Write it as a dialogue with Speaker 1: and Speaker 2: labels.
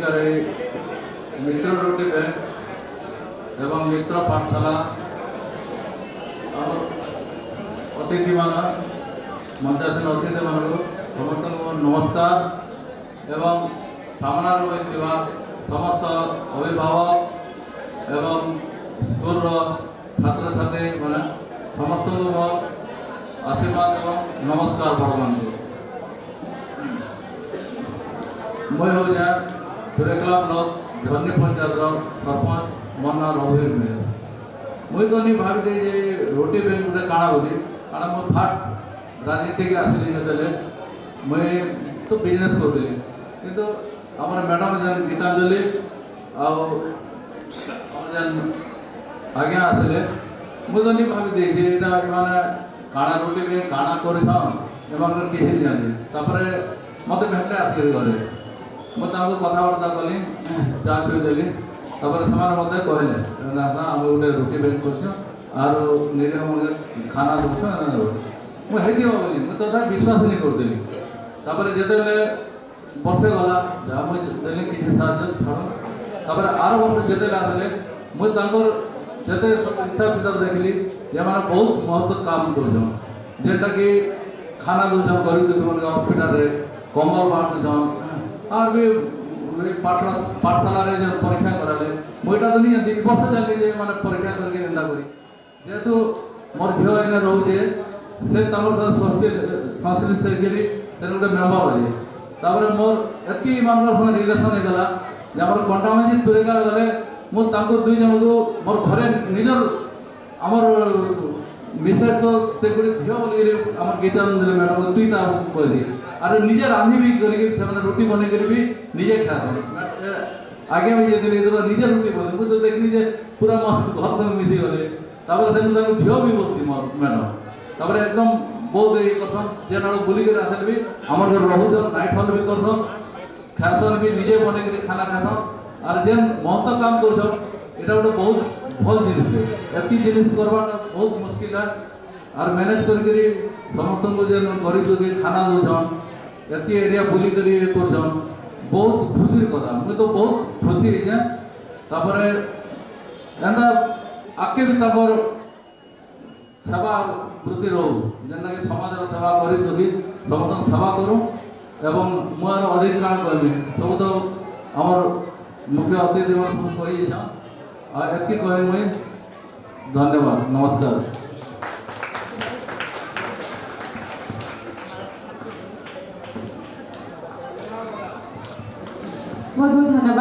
Speaker 1: एठिकार मित्र रोटी bank एवं मित्र पाठशाला अतिथि मान मंचासीन अतिथि मान समस्त नमस्कार एवं सामना समस्त अभिभावक एवं स्कूल छात्र छात्री मैंने समस्त आशीर्वाद एवं नमस्कार बड़मान मुझे हूँ तुरेकला ब्लॉक धरनी पंचायत सरपंच मन्ना रघुवीर मेहर मुझे तो नहीं भावी रोटी बैंक गोटे काଣା बोली कारण मुझे फास्ट राजनीति के आसली जो मुझे तो बिजनेस करी किंतु आम मैडम जन गीतांजलि आन आज्ञा आसले मुझे तो नहीं भावी माने काଣା रोटी बैंक काଣା कर किसी दिखाते मत भेटे आसिक घरे मुझे कथबार्ता कली चा छुईदेली से मत कहले आम गोटे रोटी बैंक कर निरीह खाना दूसरा मुझे बोली मुझे तथा विश्वास नहीं करी जिते बर्षे गला जहाँ मुझे देली किसी साहय छाड़ आर वर्ष जिते आसले मुझे जिते हिसाब किताब देखली ये मैंने बहुत महत्व काम करटा कि खाना दूसरा गरीब दुखी मान हस्पिटाल कम्बल बांट दूसरा और भी पाठशाला जो परीक्षा कराले मुझा तो नहीं जानती वर्ष जानी मैंने परीक्षा करके जेहेतु मोर झील एने रोचे से संस्कृत से गोटे मेम्बर अच्छे मोर एति मान रिलेसन होगा जब कंटामेजी तुरेगा गले मुझे दुई जन को मोर घरे निजर आमर मिसेज तो से गोटे झील बोल गीतांजलि मैडम तुई कही अरे निजे रांधि भी करके रोटी बन कर भी निजे खा आगे भी निजे रोटी बने मुझे तो देखली पूरा घर सब मिसी गले झील भी बोलती मोर मैडम एकदम बहुत ये करसन जेन बुलिक आसे भी आम घर रोचन नाइट हल भी करसन खासन भी निजे बन खाना खासन और जेन महत्व काम कर गोटे बहुत भल जिनिस एति जिनिस करवा बहुत मुश्किल है और मैनेज कर समस्त जेन गरीब दुखी खाना दौन एति एरिया बुलिक कर बहुत खुशी कथा मुझे तो बहुत खुशी एंता आगे भी सेवा वृत्ति रो जेनता कि समाज सेवा गरीब दुखी समस्त सेवा करूँ एवं मुझे अधिक काण कहमी सब तो आमर मुख्य अतिथि कही एति कह मुई धन्यवाद नमस्कार।
Speaker 2: बहुत बहुत धन्यवाद।